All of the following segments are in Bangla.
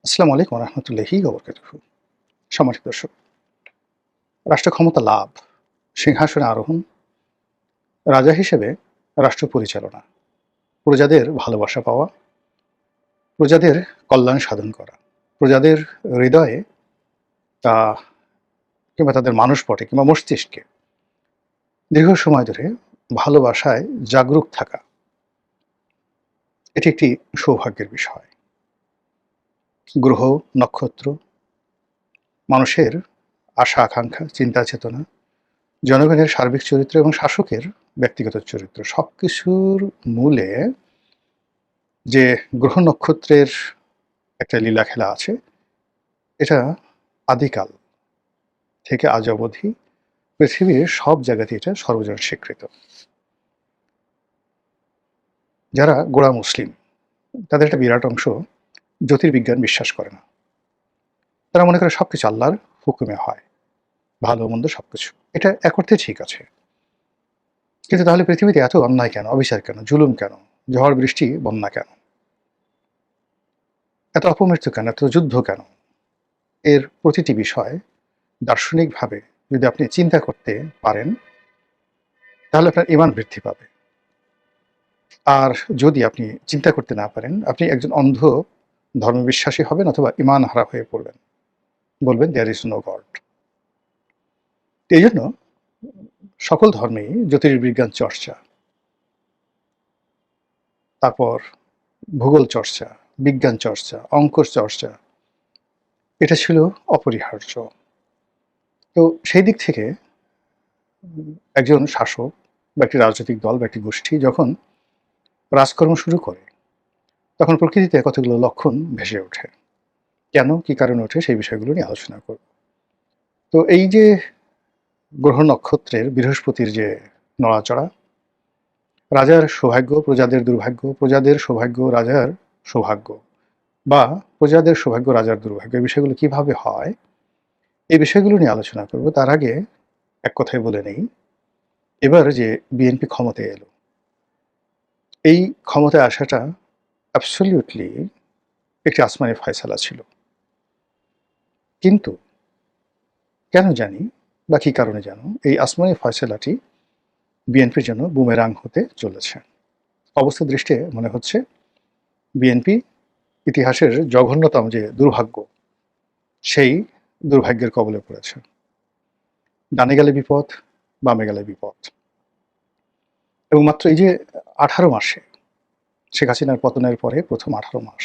আসসালামু আলাইকুম রহমতুল্লাহি ওবরকাতুহু। সম্মানিত দর্শক, রাষ্ট্র ক্ষমতা লাভ, সিংহাসনে আরোহণ, রাজা হিসেবে রাষ্ট্র পরিচালনা, প্রজাদের ভালোবাসা পাওয়া, প্রজাদের কল্যাণ সাধন করা, প্রজাদের হৃদয়ে তা কিংবা তাদের মানসপটে কিংবা মস্তিষ্কে দীর্ঘ সময় ধরে ভালোবাসায় জাগরুক থাকা, এটি একটি সৌভাগ্যের বিষয়। গ্রহ, নক্ষত্র, মানুষের আশা আকাঙ্ক্ষা, চিন্তা চেতনা, জনগণের সার্বিক চরিত্র এবং শাসকের ব্যক্তিগত চরিত্র সবকিছুর মূলে যে গ্রহ নক্ষত্রের একটা লীলা খেলা আছে, এটা আদিকাল থেকে আজ অবধি পৃথিবীর সব জায়গাতে এটা সর্বজন স্বীকৃত। যারা গোঁড়া মুসলিম, তাদের একটা বিরাট অংশ জ্যোতির্বিজ্ঞান বিশ্বাস করে না। তারা মনে করে সবকিছু আল্লাহর হুকুমে হয়, ভালো মন্দ সবকিছু। এটা এক অর্থে ঠিক আছে, কিন্তু তাহলে পৃথিবীতে এত অন্যায় কেন, অবিচার কেন, জুলুম কেন, ঝড় বৃষ্টি বন্যা কেন, এত অপমৃত্যু কেন, এত যুদ্ধ কেন? এর প্রতিটি বিষয় দার্শনিকভাবে যদি আপনি চিন্তা করতে পারেন, তাহলে আপনার ঈমান বৃদ্ধি পাবে। আর যদি আপনি চিন্তা করতে না পারেন, আপনি একজন অন্ধ ধর্মবিশ্বাসী হবেন অথবা ঈমান হারা হয়ে পড়বেন, বলবেন দেয়ার ইজ নো গড। এই জন্য সকল ধর্মেই জ্যোতির্বিজ্ঞান চর্চা, তারপর ভূগোল চর্চা, বিজ্ঞান চর্চা, অঙ্ক চর্চা, এটা ছিল অপরিহার্য। তো সেই দিক থেকে একজন শাসক বা একটি রাজনৈতিক দল বা একটি গোষ্ঠী যখন রাজকর্ম শুরু করে, তখন প্রকৃতিতে কতগুলো লক্ষণ ভেসে ওঠে। কেন, কি কারণে ওঠে, সেই বিষয়গুলো নিয়ে আলোচনা করব। তো এই যে গ্রহ নক্ষত্রের বৃহস্পতির যে নড়াচড়া, রাজার সৌভাগ্য প্রজাদের দুর্ভাগ্য, প্রজাদের সৌভাগ্য রাজার সৌভাগ্য, বা প্রজাদের সৌভাগ্য রাজার দুর্ভাগ্য, এই বিষয়গুলো কিভাবে হয়, এই বিষয়গুলো নিয়ে আলোচনা করব। তার আগে এক কথায় বলে নেই, এবার যে বিএনপি ক্ষমতায় এলো, এই ক্ষমতায় আসাটা অ্যাবসলিউটলি একটি আসমানি ফয়সালা ছিল। কিন্তু কেন জানি বা কী কারণে জানো, এই আসমানি ফয়সালাটি বিএনপির জন্য বুমেরাং হতে চলেছে। অবস্থা দৃষ্টে মনে হচ্ছে বিএনপি ইতিহাসের জঘন্যতম যে দুর্ভাগ্য, সেই দুর্ভাগ্যের কবলে পড়েছে। ডানে গেলে বিপদ, বামে গেলে বিপদ। এবং মাত্র এই যে 18 মাসে, শেখ হাসিনার পতনের পরে প্রথম 18 মাস,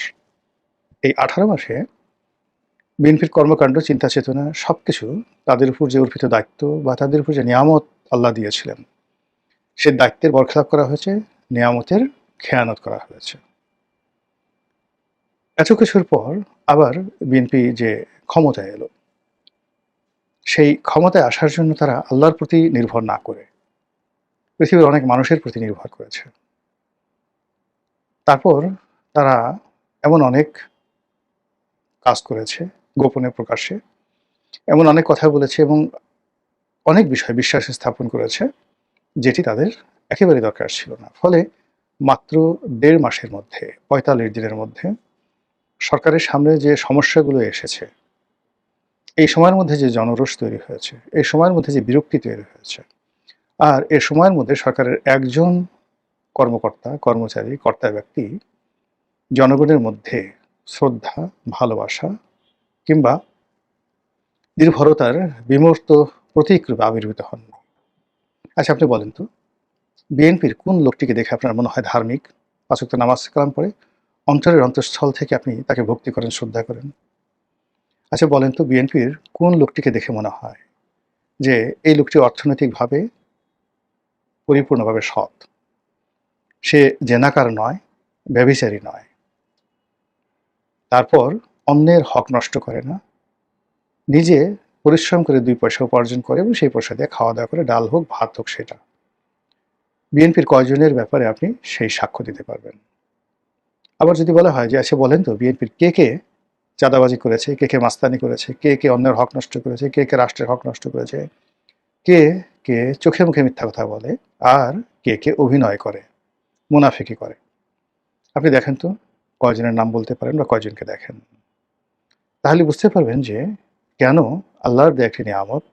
এই 18 মাসে বিএনপির কর্মকাণ্ড, চিন্তা চেতনা সবকিছু, তাদের উপর যে অর্পিত দায়িত্ব বা তাদের উপর যে নিয়ামত আল্লাহ দিয়েছিলেন, সে দায়িত্বের বরখেলাপ করা হয়েছে, নিয়ামতের খেয়ানত করা হয়েছে। এত কিছুর পর আবার বিএনপি যে ক্ষমতায় এলো, সেই ক্ষমতায় আসার জন্য তারা আল্লাহর প্রতি নির্ভর না করে পৃথিবীর অনেক মানুষের প্রতি নির্ভর করেছে। তারপর তারা এমন অনেক কাজ করেছে, গোপনে প্রকাশ্যে এমন অনেক কথা বলেছে এবং অনেক বিষয় বিশ্বাস স্থাপন করেছে, যেটি তাদের একেবারেই দরকার ছিল না। ফলে মাত্র 1.5 মাসের মধ্যে, 45 দিনের মধ্যে সরকারের সামনে যে সমস্যাগুলো এসেছে, এই সময়ের মধ্যে যে জনরোষ তৈরি হয়েছে, এই সময়ের মধ্যে যে বিরক্তি তৈরি হয়েছে, আর এ সময়ের মধ্যে সরকারের একজন কর্মকর্তা, কর্মচারী, কর্তা ব্যক্তি জনগণের মধ্যে শ্রদ্ধা, ভালোবাসা কিংবা নির্ভরতার বিমূর্ত প্রতীকরূপে আবির্ভূত হন। আচ্ছা, আপনি বলেন তো, বিএনপির কোন লোকটিকে দেখে আপনার মনে হয় ধার্মিক, 5 ওয়াক্ত নামাজ কালাম পড়ে, অন্তরের অন্তঃস্থল থেকে আপনি তাকে ভক্তি করেন, শ্রদ্ধা করেন? আচ্ছা বলেন তো, বিএনপির কোন লোকটিকে দেখে মনে হয় যে এই লোকটি অর্থনৈতিকভাবে পরিপূর্ণভাবে সৎ, সে জেনাকার নয়, ব্যভিচারী নয়, তারপর অন্যের হক নষ্ট করে না, নিজে পরিশ্রম করে 2 পয়সা উপার্জন করে এবং সেই পয়সা দিয়ে খাওয়া দাওয়া করে, ডাল হোক ভাত হোক সেটা। বিএনপির কয়জনের ব্যাপারে আপনি সেই সাক্ষ্য দিতে পারবেন? আবার যদি বলা হয় যে আচ্ছা বলেন তো, বিএনপির কে কে চাঁদাবাজি করেছে, কে কে মাস্তানি করেছে, কে কে অন্যের হক নষ্ট করেছে, কে কে রাষ্ট্রের হক নষ্ট করেছে, কে কে চোখে মুখে মিথ্যা কথা বলে, আর কে কে অভিনয় করে, মুনাফিকি করে? আপনি দেখেন তো, কয়জনের নাম বলতে পারেন বা কয়জনকে দেখেন? তাহলে বুঝতে পারবেন যে কেন আল্লাহর দেয়া একটি নিয়ামত,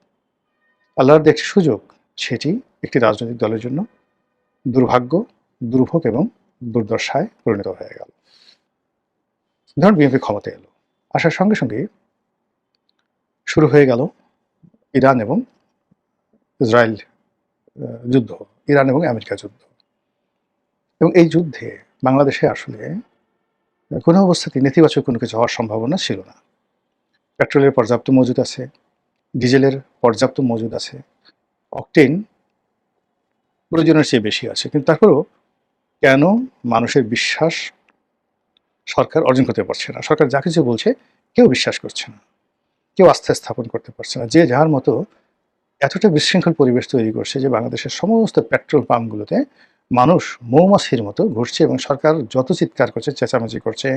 আল্লাহর দেয়া একটি সুযোগ, সেটি একটি রাজনৈতিক দলের জন্য দুর্ভাগ্য, দুর্ভোগ এবং দুর্দশায় পরিণত হয়ে গেল। ধরুন বিএনপি ক্ষমতায় এলো। আসার সঙ্গে সঙ্গেই শুরু হয়ে গেল ইরান এবং ইসরায়েল যুদ্ধ, ইরান এবং আমেরিকা যুদ্ধ। এবং এই যুদ্ধে বাংলাদেশে আসলে কোনো অবস্থাতেই নেতিবাচক কোনো কিছু হওয়ার সম্ভাবনা ছিল না। পেট্রোলের পর্যাপ্ত মজুদ আছে, ডিজেলের পর্যাপ্ত মজুদ আছে, অকটেন প্রয়োজনের চেয়ে বেশি আছে। কিন্তু তারপরেও কেন মানুষের বিশ্বাস সরকার অর্জন করতে পারছে না? সরকার যা কিছু বলছে কেউ বিশ্বাস করছে না, কেউ আস্থা স্থাপন করতে পারছে না। যে যার মতো এতটা বিশৃঙ্খল পরিবেশ তৈরি করছে যে বাংলাদেশের সমস্ত পেট্রোল পাম্পগুলোতে মানুষ মৌমাছির মতো ঘুরছে এবং সরকার যত চিৎকার করছে, চেঁচামেচি করছে,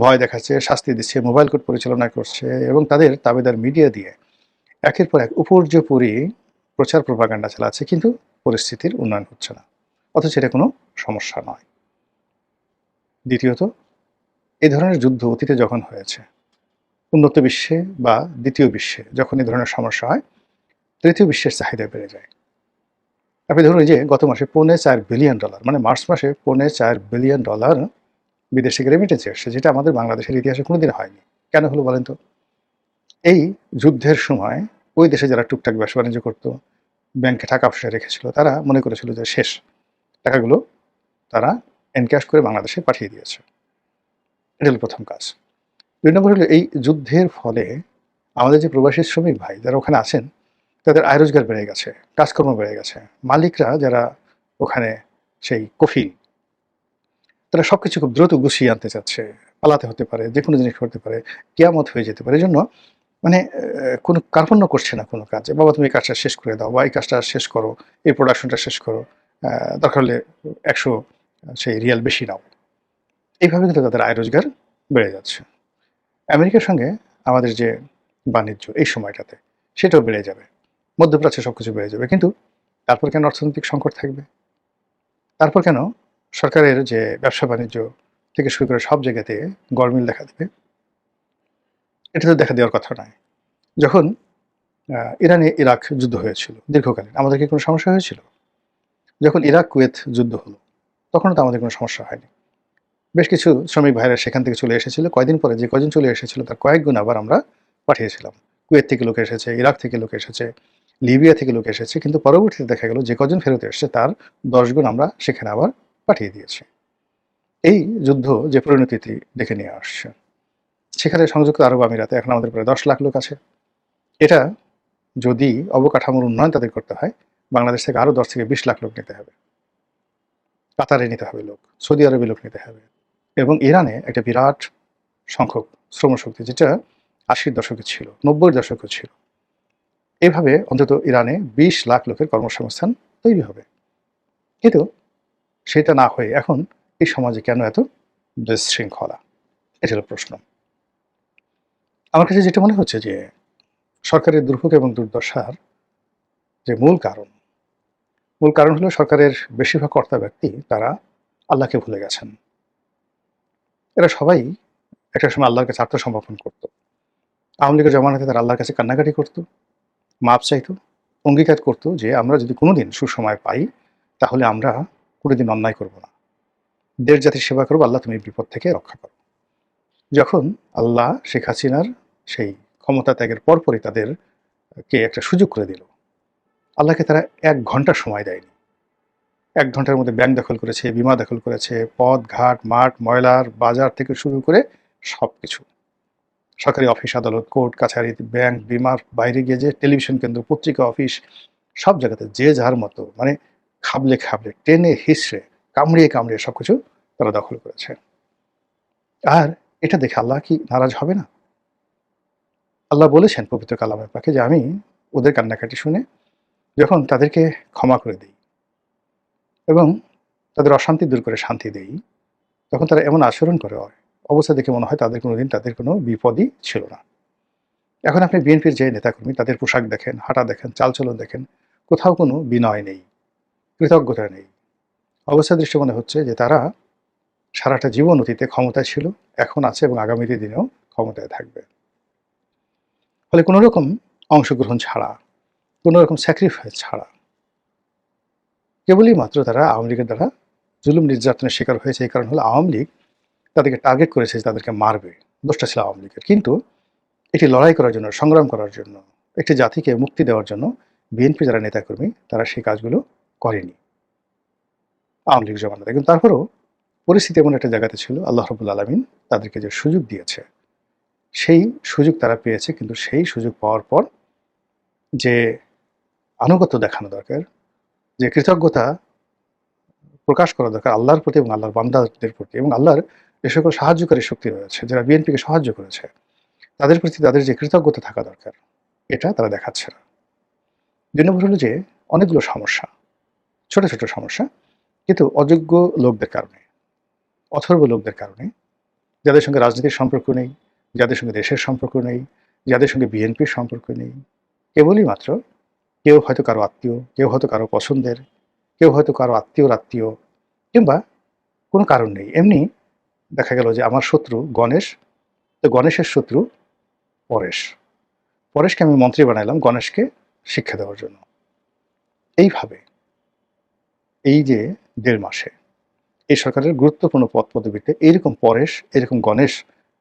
ভয় দেখাচ্ছে, শাস্তি দিচ্ছে, মোবাইল কোর্ট পরিচালনা করছে এবং তাদের দাবিদার মিডিয়া দিয়ে একের পর এক উপর্যুপরি প্রচার প্রপাগান্ডা চালাচ্ছে, কিন্তু পরিস্থিতির উন্নয়ন হচ্ছে না, অথচ এটা কোনো সমস্যা নয়। দ্বিতীয়ত, এই ধরনের যুদ্ধ অতীতে যখন হয়েছে, উন্নত বিশ্বে বা দ্বিতীয় বিশ্বে যখন এই ধরনের সমস্যা হয়, তৃতীয় বিশ্বের চাহিদা বেড়ে যায়। আপনি ধরুন এই যে গত মাসে $4.25 বিলিয়ন, মানে মার্চ মাসে $4.25 বিলিয়ন বিদেশ থেকে রেমিটেন্স এসছে, যেটা আমাদের বাংলাদেশের ইতিহাসে কোনোদিন হয়নি। কেন হলো বলেন তো? এই যুদ্ধের সময় ওই দেশে যারা টুকটাক ব্যবসা বাণিজ্য করতো, ব্যাংকে টাকা পয়সা রেখেছিল, তারা মনে করেছিল যে শেষ, টাকাগুলো তারা এনক্যাশ করে বাংলাদেশে পাঠিয়ে দিয়েছে। এটা হলো প্রথম কাজ। ২ নম্বর হলো এই যুদ্ধের ফলে আমাদের যে প্রবাসী শ্রমিক ভাই যারা ওখানে আছেন, তাদের আয় রোজগার বেড়ে গেছে, কাজকর্ম বেড়ে গেছে। মালিকরা যারা ওখানে সেই কফিল, তারা সবকিছু খুব দ্রুত গুছিয়ে আনতে চাচ্ছে। পালাতে হতে পারে, যেকোনো জিনিস করতে পারে, কিয়ামত হয়ে যেতে পারে। এজন্য মানে কোনো কার্পণ্য করছে না কোনো কাজে। বাবা তুমি এই কাজটা শেষ করে দাও বা এই কাজটা শেষ করো, এই প্রোডাকশনটা শেষ করো। দরকার হলে ১০০ সেই রিয়াল বেশি নাও। এইভাবে কিন্তু তাদের আয় রোজগার বেড়ে যাচ্ছে। আমেরিকার সঙ্গে আমাদের যে বাণিজ্য এই সময়টাতে, সেটাও বেড়ে যাবে। মধ্যপ্রাচ্যে সবকিছু বেড়ে যাবে। কিন্তু তারপর কেন অর্থনৈতিক সংকট থাকবে? তারপর কেন সরকারের যে ব্যবসা-বাণিজ্য থেকে শুরু করে সব জায়গাতে গরমিল দেখা দেবে? এটা তো দেখা দেওয়ার কথা নয়। যখন ইরানে ইরাক যুদ্ধ হয়েছিল দীর্ঘকালীন, আমাদের কি কোনো সমস্যা হয়েছিল? যখন ইরাক কুয়েত যুদ্ধ হলো, তখনও তো আমাদের কোনো সমস্যা হয়নি। বেশ কিছু শ্রমিক ভাইরা সেখান থেকে চলে এসেছিল। কয়দিন পরে যে কয়জন চলে এসেছিল তার কয়েক গুণ আবার আমরা পাঠিয়েছিলাম। কুয়েত থেকে লোক এসেছে, ইরাক থেকে লোক এসেছে, লিবিয়া থেকে লোক এসেছে। কিন্তু পরবর্তীতে দেখা গেল যে কজন ফেরত এসছে তার ১০ গুণ আমরা সেখানে আবার পাঠিয়ে দিয়েছি। এই যুদ্ধ যে পরিণতিটি ডেকে নিয়ে আসছে, সেখানে সংযুক্ত আরব আমিরাতে এখন আমাদের প্রায় ১০ লাখ লোক আছে। এটা যদি অবকাঠামোর উন্নয়ন তাদের করতে হয়, বাংলাদেশ থেকে আরও ১০ থেকে ২০ লাখ লোক নিতে হবে। কাতারে নিতে হবে লোক, সৌদি আরবে লোক নিতে হবে এবং ইরানে একটা বিরাট সংখ্যক শ্রমশক্তি, যেটা ৮০-র দশকে ছিল, ৯০-র দশকে ছিল। এভাবে অন্তত ইরানে ২০ লাখ লোকের কর্মসংস্থান তৈরি হবে। কিন্তু সেটা না হয়ে এখন এই সমাজে কেন এত বিশৃঙ্খলা? এটা হলো প্রশ্ন। আমার কাছে যেটা মনে হচ্ছে যে সরকারের দুর্ভোগ এবং দুর্দশার যে মূল কারণ হলো সরকারের বেশিরভাগ কর্তা ব্যক্তি তারা আল্লাহকে ভুলে গেছেন। এরা সবাই একটা সময় আল্লাহর কাছে আত্মসমর্পণ করত। আওয়ামী লীগের জমানাতে তারা আল্লাহর কাছে কান্নাকাটি করত, মাপ চাইত, অঙ্গীকার করত যে আমরা যদি কোনোদিন সুসময় পাই তাহলে আমরা কোনোদিন অন্যায় করব না। দেশ জাতির সেবা করব, আল্লাহ তুমি বিপদ থেকে রক্ষা করো। যখন আল্লাহ শেখ হাসিনার সেই ক্ষমতা ত্যাগের পরপরই তাদেরকে একটা সুযোগ করে দিল, আল্লাহকে তারা ১ ঘন্টা সময় দেয়নি। ১ ঘন্টার মধ্যে ব্যাংক দখল করেছে, বিমা দখল করেছে, পথ, ঘাট, মাঠ, ময়লার বাজার থেকে শুরু করে সবকিছু। সরকারি অফিস, আদালত, কোর্ট, কাছারি, ব্যাংক, বিমার বাইরে গিয়ে যে টেলিভিশন কেন্দ্র, পত্রিকা অফিস, সব জায়গাতে যে যার মতো মানে খাবলে, টেনে হিঁচড়ে, কামড়িয়ে সবকিছু তারা দখল করেছে। আর এটা দেখে আল্লাহ কি নারাজ হবে না? আল্লাহ বলেছেন পবিত্র কালামে পাকে যে আমি ওদের কান্নাকাটি শুনে যখন তাদেরকে ক্ষমা করে দেই এবং তাদের অশান্তি দূর করে শান্তি দেই, তখন তারা এমন আচরণ করে, অবস্থা দেখে মনে হয় তাদের কোনোদিন তাদের কোনো বিপদই ছিল না। এখন আপনি বিএনপির যে নেতাকর্মী তাদের পোশাক দেখেন, হাঁটা দেখেন, চালচলন দেখেন, কোথাও কোনো বিনয় নেই, কৃতজ্ঞতা নেই। অবস্থা দৃষ্টে মনে হচ্ছে যে তারা সারাটা জীবন অতীতে ক্ষমতায় ছিল, এখন আছে এবং আগামী দিনেও ক্ষমতায় থাকবে। ফলে কোনো রকম অংশগ্রহণ ছাড়া, কোনো রকম স্যাক্রিফাইস ছাড়া কেবলই মাত্র তারা আওয়ামী লীগের দ্বারা জুলুম নির্যাতনের শিকার হয়েছে। এই কারণ হলো আওয়ামী লীগ তাদেরকে টার্গেট করেছে যে তাদেরকে মারবে। দোষটা ছিল আওয়ামী লীগের। কিন্তু এটি লড়াই করার জন্য, সংগ্রাম করার জন্য, একটি জাতিকে মুক্তি দেওয়ার জন্য বিএনপি যারা নেতাকর্মী তারা সেই কাজগুলো করেনি আওয়ামী লীগ জমানাতে। কিন্তু তারপরেও পরিস্থিতি এমন একটা জায়গাতে ছিল, আল্লাহ রাব্বুল আলামিন তাদেরকে যে সুযোগ দিয়েছে, সেই সুযোগ তারা পেয়েছে। কিন্তু সেই সুযোগ পাওয়ার পর যে আনুগত্য দেখানো দরকার, যে কৃতজ্ঞতা প্রকাশ করা দরকার আল্লাহর প্রতি এবং আল্লাহর বান্দাদের প্রতি, এবং আল্লাহর যে সকল সাহায্যকারী শক্তি রয়েছে যারা বিএনপিকে সাহায্য করেছে, তাদের প্রতি তাদের যে কৃতজ্ঞতা থাকা দরকার, এটা তারা দেখাচ্ছে না। ২ নম্বর হলো যে অনেকগুলো সমস্যা, ছোট, ছোট সমস্যা, কিন্তু অযোগ্য লোকদের কারণে, অথর্ব লোকদের কারণে, যাদের সঙ্গে রাজনীতির সম্পর্ক নেই, যাদের সঙ্গে দেশের সম্পর্ক নেই, যাদের সঙ্গে বিএনপির সম্পর্ক নেই, কেবলই মাত্র কেউ হয়তো কারো আত্মীয়, কেউ হয়তো কারো পছন্দের, কেউ হয়তো কারো আত্মীয়র আত্মীয়, কিংবা কোনো কারণ নেই। এমনি দেখা গেল যে আমার শত্রু গণেশ, তো গণেশের শত্রু পরেশ। পরেশকে আমি মন্ত্রী বানাইলাম গণেশকে শিক্ষা দেওয়ার জন্য। এইভাবে এই যে ১.৫ মাসে এই সরকারের গুরুত্বপূর্ণ পদপদবীতে এইরকম পরেশ, এরকম গণেশ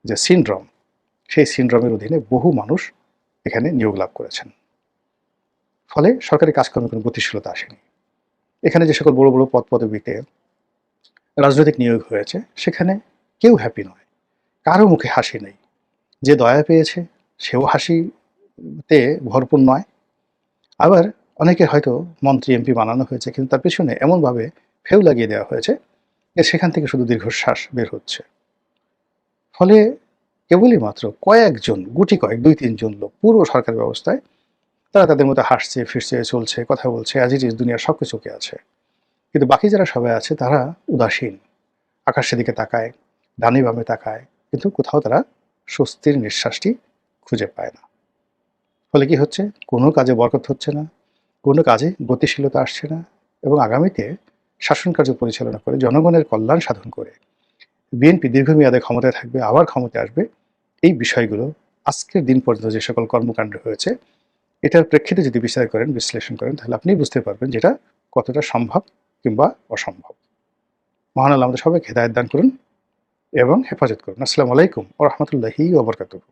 যে সিনড্রোম, সেই সিনড্রোমের অধীনে বহু মানুষ এখানে নিয়োগ লাভ করেছেন। ফলে সরকারি কাজকর্মে কোনো গতিশীলতা আসেনি। এখানে যে সকল বড়, বড় পদপদবীতে রাজনৈতিক নিয়োগ হয়েছে, সেখানে কেউ হ্যাপি নয়। কারো মুখে হাসি নেই। যে দয়া পেয়েছে সেও হাসিতে ভরপুর নয়। আবার অনেকে হয়তো মন্ত্রী, এমপি বানানো হয়েছে, কিন্তু তার পেছনে এমনভাবে ফেউ লাগিয়ে দেওয়া হয়েছে যে সেখান থেকে শুধু দীর্ঘশ্বাস বের হচ্ছে। ফলে কেবলই মাত্র কয়েকজন, গুটি কয়েক ২-৩ জন লোক পুরো সরকার ব্যবস্থায় তারা তাদের মতো হাসছে, ফিরছে, চলছে, কথা বলছে, অ্যাজ ইট ইজ, দুনিয়ার সবকিছু ওকে আছে। কিন্তু বাকি যারা সবাই আছে তারা উদাসীন, আকাশের দিকে তাকায়, ডানে বামে তাকায়, কিন্তু কোথাও তারা স্বস্তির নিঃশ্বাসটি খুঁজে পায় না। ফলে কি হচ্ছে? কোনো কাজে বরকত হচ্ছে না, কোনো কাজে গতিশীলতা আসছে না, এবং আগামীতে শাসন কার্য পরিচালনা করে জনগণের কল্যাণ সাধন করে বিএনপি দীর্ঘমেয়াদে ক্ষমতায় থাকবে, আবার ক্ষমতায় আসবে। এই বিষয়গুলো আজকের দিন পর্যন্ত যে সকল কর্মকাণ্ড হয়েছে, এটার প্রেক্ষিতে যদি বিচার করেন, বিশ্লেষণ করেন, তাহলে আপনি বুঝতে পারবেন যেটা কতটা সম্ভব কিংবা অসম্ভব। মহান আল্লাহ আমাদের সবাইকে হেদায়েত দান করুন এবং হেফাজত করুন। আসসালামু আলাইকুম ওয়া রাহমাতুল্লাহি ওয়া বারাকাতুহু।